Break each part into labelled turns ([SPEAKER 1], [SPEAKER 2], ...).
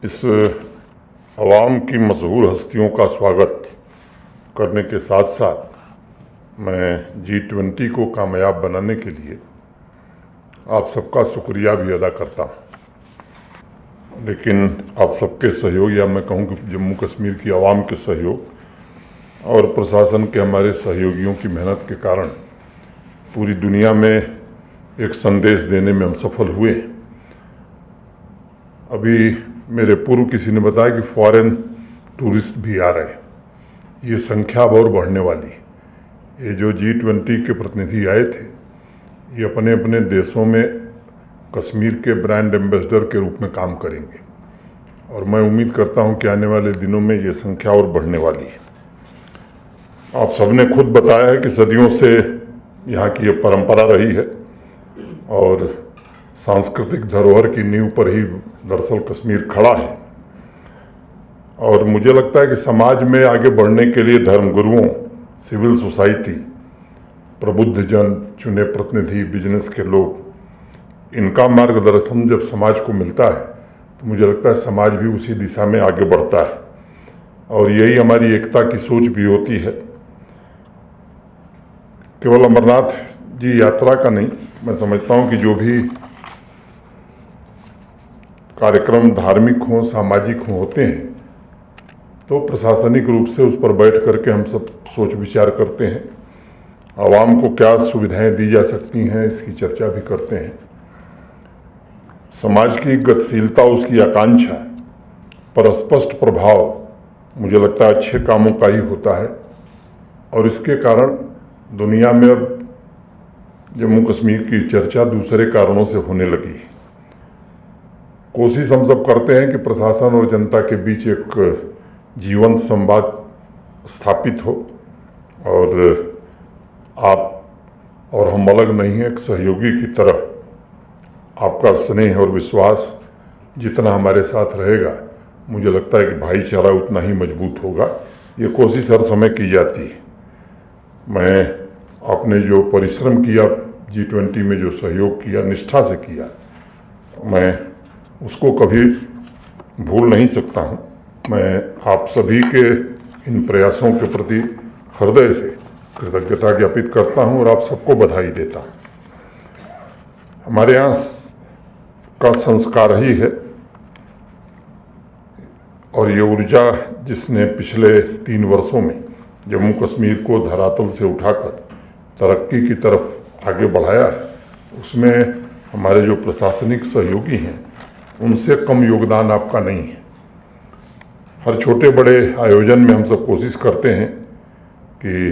[SPEAKER 1] इस अवाम की मशहूर हस्तियों का स्वागत करने के साथ साथ मैं G20 को कामयाब बनाने के लिए आप सबका शुक्रिया भी अदा करता हूँ। लेकिन आप सबके सहयोग, या मैं कहूँ कि जम्मू कश्मीर की आवाम के सहयोग और प्रशासन के हमारे सहयोगियों की मेहनत के कारण पूरी दुनिया में एक संदेश देने में हम सफल हुए। अभी मेरे पूर्व किसी ने बताया कि फॉरेन टूरिस्ट भी आ रहे हैं, ये संख्या अब और बढ़ने वाली है। ये जो G20 के प्रतिनिधि आए थे, ये अपने अपने देशों में कश्मीर के ब्रांड एम्बेसडर के रूप में काम करेंगे और मैं उम्मीद करता हूं कि आने वाले दिनों में ये संख्या और बढ़ने वाली है। आप सबने खुद बताया है कि सदियों से यहाँ की ये परंपरा रही है और सांस्कृतिक धरोहर की नींव पर ही दरअसल कश्मीर खड़ा है। और मुझे लगता है कि समाज में आगे बढ़ने के लिए धर्मगुरुओं, सिविल सोसाइटी, प्रबुद्ध जन, चुने प्रतिनिधि, बिजनेस के लोग, इनका मार्गदर्शन जब समाज को मिलता है तो मुझे लगता है समाज भी उसी दिशा में आगे बढ़ता है और यही हमारी एकता की सोच भी होती है। केवल अमरनाथ जी यात्रा का नहीं, मैं समझता हूँ कि जो भी कार्यक्रम धार्मिक हों, सामाजिक होते हैं, तो प्रशासनिक रूप से उस पर बैठ करके हम सब सोच विचार करते हैं। आवाम को क्या सुविधाएं दी जा सकती हैं, इसकी चर्चा भी करते हैं। समाज की गतिशीलता, उसकी आकांक्षा पर स्पष्ट प्रभाव मुझे लगता है अच्छे कामों का ही होता है और इसके कारण दुनिया में अब जम्मू कश्मीर की चर्चा दूसरे कारणों से होने लगी है। कोशिश हम सब करते हैं कि प्रशासन और जनता के बीच एक जीवंत संवाद स्थापित हो और आप और हम अलग नहीं हैं। एक सहयोगी की तरह आपका स्नेह और विश्वास जितना हमारे साथ रहेगा, मुझे लगता है कि भाईचारा उतना ही मजबूत होगा। ये कोशिश हर समय की जाती है। मैं आपने जो परिश्रम किया, G20 में जो सहयोग किया, निष्ठा से किया, मैं उसको कभी भूल नहीं सकता हूँ। मैं आप सभी के इन प्रयासों के प्रति हृदय से कृतज्ञता ज्ञापित करता हूँ और आप सबको बधाई देता हूँ। हमारे यहाँ का संस्कार ही है और ये ऊर्जा जिसने पिछले 3 वर्षों में जम्मू कश्मीर को धरातल से उठाकर तरक्की की तरफ आगे बढ़ाया है, उसमें हमारे जो प्रशासनिक सहयोगी हैं उनसे कम योगदान आपका नहीं है। हर छोटे बड़े आयोजन में हम सब कोशिश करते हैं कि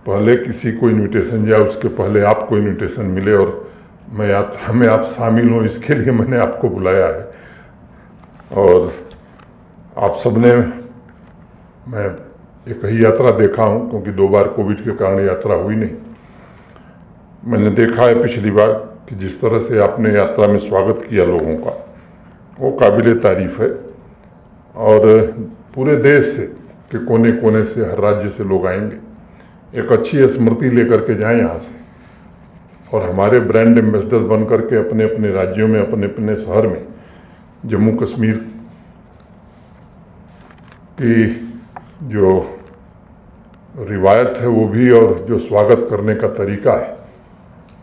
[SPEAKER 1] पहले किसी को इनविटेशन जाए, उसके पहले आपको इनविटेशन मिले और मैं यात्रा में आप शामिल हों, इसके लिए मैंने आपको बुलाया है। और आप सबने, मैं एक ही यात्रा देखा हूँ क्योंकि 2 बार कोविड के कारण यात्रा हुई नहीं। मैंने देखा है पिछली बार कि जिस तरह से आपने यात्रा में स्वागत किया लोगों का, वो काबिले तारीफ है और पूरे देश से के कोने कोने से, हर राज्य से लोग आएंगे, एक अच्छी स्मृति लेकर के जाएं यहाँ से और हमारे ब्रांड एम्बेसडर बन करके अपने अपने राज्यों में, अपने अपने शहर में जम्मू कश्मीर की जो रिवायत है वो भी और जो स्वागत करने का तरीका है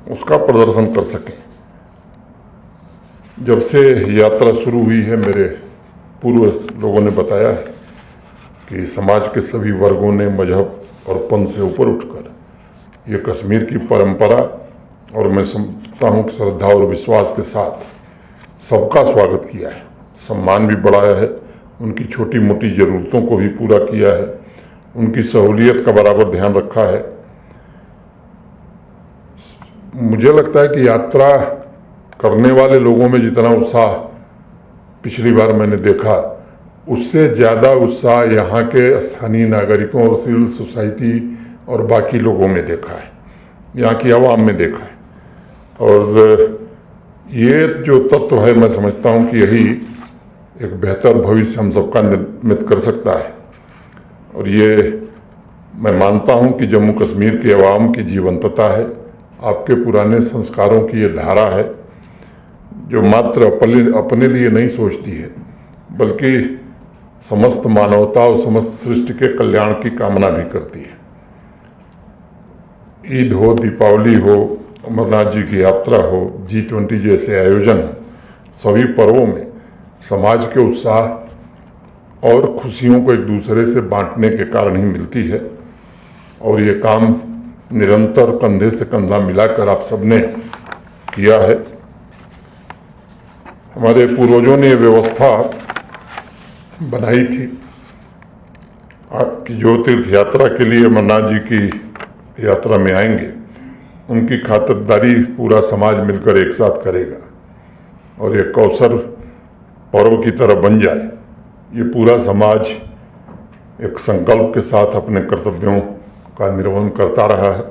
[SPEAKER 1] उसका प्रदर्शन कर सकें। जब से यात्रा शुरू हुई है, मेरे पूर्व लोगों ने बताया है कि समाज के सभी वर्गों ने मजहब और पंथ से ऊपर उठकर ये कश्मीर की परंपरा और मैं समझता हूँ कि श्रद्धा और विश्वास के साथ सबका स्वागत किया है, सम्मान भी बढ़ाया है, उनकी छोटी मोटी ज़रूरतों को भी पूरा किया है, उनकी सहूलियत का बराबर ध्यान रखा है। मुझे लगता है कि यात्रा करने वाले लोगों में जितना उत्साह पिछली बार मैंने देखा, उससे ज़्यादा उत्साह यहाँ के स्थानीय नागरिकों और सिविल सोसाइटी और बाकी लोगों में देखा है, यहाँ की आवाम में देखा है। और ये जो तत्व है, मैं समझता हूँ कि यही एक बेहतर भविष्य हम सबका निर्मित कर सकता है। और ये मैं मानता हूँ कि जम्मू कश्मीर की आवाम की जीवंतता है, आपके पुराने संस्कारों की ये धारा है जो मात्र अपने लिए नहीं सोचती है, बल्कि समस्त मानवता और समस्त सृष्टि के कल्याण की कामना भी करती है। ईद हो, दीपावली हो, अमरनाथ जी की यात्रा हो, G20 जैसे आयोजन हो, सभी पर्वों में समाज के उत्साह और खुशियों को एक दूसरे से बांटने के कारण ही मिलती है। और ये काम निरंतर कंधे से कंधा मिलाकर आप सबने किया है। हमारे पूर्वजों ने व्यवस्था बनाई थी कि जो तीर्थ यात्रा के लिए अमरनाथ जी की यात्रा में आएंगे, उनकी खातिरदारी पूरा समाज मिलकर एक साथ करेगा और एक अवसर पर्व की तरह बन जाए। ये पूरा समाज एक संकल्प के साथ अपने कर्तव्यों का निर्वहन करता रहा है।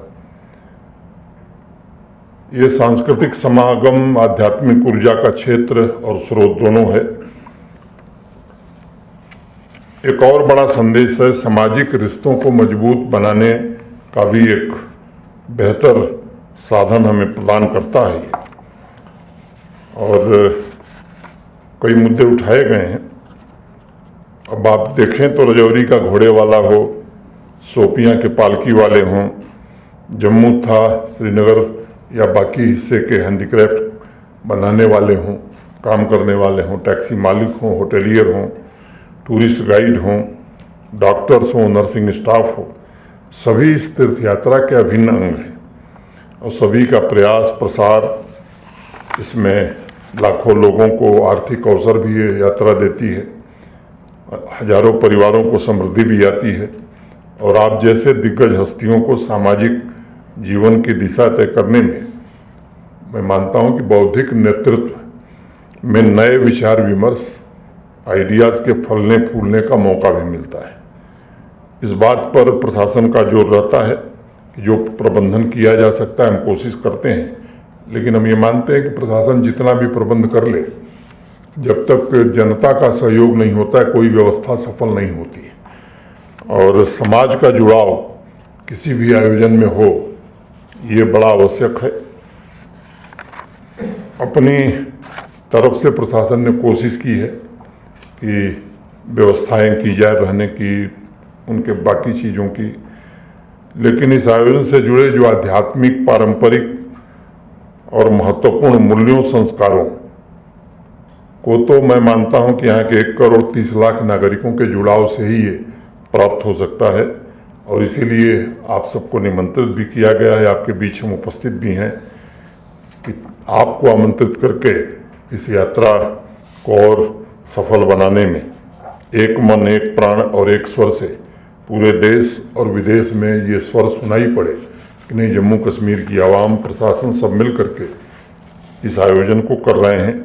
[SPEAKER 1] ये सांस्कृतिक समागम आध्यात्मिक ऊर्जा का क्षेत्र और स्रोत दोनों है। एक और बड़ा संदेश है, सामाजिक रिश्तों को मजबूत बनाने का भी एक बेहतर साधन हमें प्रदान करता है। और कई मुद्दे उठाए गए हैं। अब आप देखें तो रजौरी का घोड़े वाला हो, शोपियां के पालकी वाले हों, जम्मू था, श्रीनगर या बाकी हिस्से के हैंडीक्राफ्ट बनाने वाले हों, काम करने वाले हों, टैक्सी मालिक हों, होटेलियर हों, टूरिस्ट गाइड हों, डॉक्टर्स हों, नर्सिंग स्टाफ हो, सभी इस तीर्थ यात्रा के अभिन्न अंग हैं और सभी का प्रयास प्रसार इसमें लाखों लोगों को आर्थिक अवसर भी ये यात्रा देती है, हजारों परिवारों को समृद्धि भी आती है और आप जैसे दिग्गज हस्तियों को सामाजिक जीवन की दिशा तय करने में मैं मानता हूं कि बौद्धिक नेतृत्व में नए विचार विमर्श, आइडियाज़ के फलने फूलने का मौका भी मिलता है। इस बात पर प्रशासन का जोर रहता है कि जो प्रबंधन किया जा सकता है हम कोशिश करते हैं, लेकिन हम ये मानते हैं कि प्रशासन जितना भी प्रबंध कर ले, जब तक जनता का सहयोग नहीं होता है कोई व्यवस्था सफल नहीं होती है। और समाज का जुड़ाव किसी भी आयोजन में हो, ये बड़ा आवश्यक है। अपनी तरफ से प्रशासन ने कोशिश की है कि व्यवस्थाएं की जाए रहने की, उनके बाकी चीज़ों की, लेकिन इस आयोजन से जुड़े जो आध्यात्मिक, पारंपरिक और महत्वपूर्ण मूल्यों, संस्कारों को तो मैं मानता हूं कि यहाँ के 1 करोड़ 30 लाख नागरिकों के जुड़ाव से ही ये प्राप्त हो सकता है। और इसीलिए आप सबको निमंत्रित भी किया गया है, आपके बीच हम उपस्थित भी हैं कि आपको आमंत्रित करके इस यात्रा को और सफल बनाने में एक मन, एक प्राण और एक स्वर से पूरे देश और विदेश में ये स्वर सुनाई पड़े कि नहीं, जम्मू कश्मीर की आवाम, प्रशासन सब मिल करके इस आयोजन को कर रहे हैं।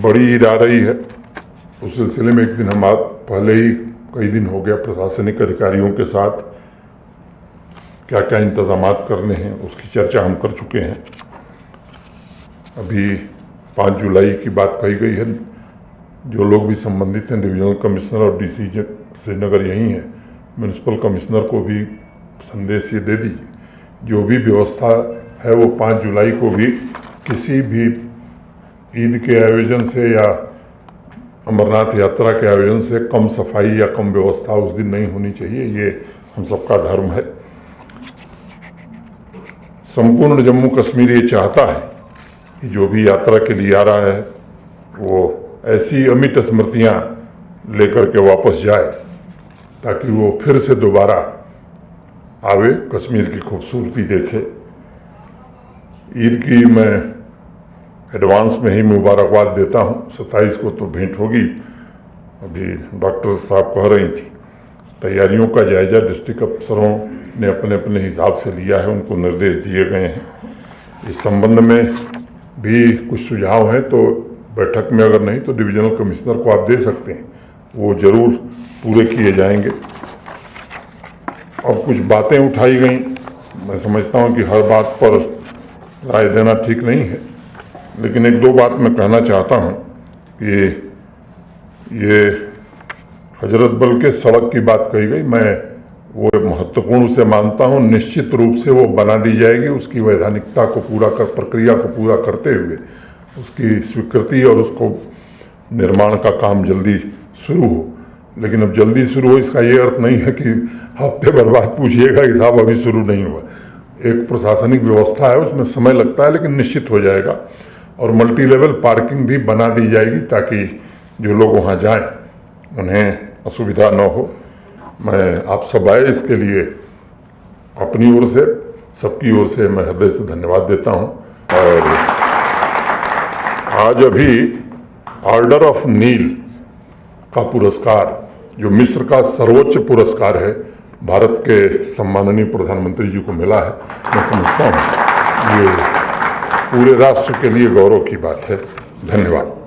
[SPEAKER 1] बड़ी ईद आ रही है, उस सिलसिले में एक दिन हम पहले ही कई दिन हो गया प्रशासनिक अधिकारियों के साथ क्या क्या इंतजामात करने हैं उसकी चर्चा हम कर चुके हैं। अभी 5 जुलाई की बात कही गई है। जो लोग भी संबंधित हैं, डिविजनल कमिश्नर और DC श्रीनगर यहीं हैं, म्यूनिसिपल कमिश्नर को भी संदेश ये दे दीजिए, जो भी व्यवस्था है वो 5 जुलाई को भी किसी भी ईद के आयोजन से या अमरनाथ यात्रा के आयोजन से कम सफाई या कम व्यवस्था उस दिन नहीं होनी चाहिए। ये हम सबका धर्म है। संपूर्ण जम्मू कश्मीर ये चाहता है कि जो भी यात्रा के लिए आ रहा है वो ऐसी अमिट स्मृतियाँ लेकर के वापस जाए ताकि वो फिर से दोबारा आवे, कश्मीर की खूबसूरती देखे। ईद की मैं एडवांस में ही मुबारकबाद देता हूँ। 27 को तो भेंट होगी, अभी डॉक्टर साहब कह रही थी। तैयारियों का जायजा डिस्ट्रिक्ट अफसरों ने अपने अपने हिसाब से लिया है, उनको निर्देश दिए गए हैं। इस संबंध में भी कुछ सुझाव हैं तो बैठक में, अगर नहीं तो डिविजनल कमिश्नर को आप दे सकते हैं, वो ज़रूर पूरे किए जाएंगे। अब कुछ बातें उठाई गई, मैं समझता हूँ कि हर बात पर राय देना ठीक नहीं है, लेकिन 1-2 बात मैं कहना चाहता हूँ कि ये हजरत बल के सड़क की बात कही गई। मैं वो महत्वपूर्ण उसे मानता हूँ। निश्चित रूप से वो बना दी जाएगी, उसकी वैधानिकता को प्रक्रिया को पूरा करते हुए उसकी स्वीकृति और उसको निर्माण का काम जल्दी शुरू हो। लेकिन अब जल्दी शुरू हो इसका ये अर्थ नहीं है कि हफ्ते भर बाद पूछिएगा कि साहब अभी शुरू नहीं हुआ। एक प्रशासनिक व्यवस्था है, उसमें समय लगता है, लेकिन निश्चित हो जाएगा। और मल्टी लेवल पार्किंग भी बना दी जाएगी ताकि जो लोग वहाँ जाएं उन्हें असुविधा न हो। मैं आप सब आए इसके लिए अपनी ओर से, सबकी ओर से मैं हृदय से धन्यवाद देता हूँ। और आज अभी ऑर्डर ऑफ नील का पुरस्कार, जो मिस्र का सर्वोच्च पुरस्कार है, भारत के सम्माननीय प्रधानमंत्री जी को मिला है। मैं समझता हूँ ये पूरे राष्ट्र के लिए गौरव की बात है। धन्यवाद।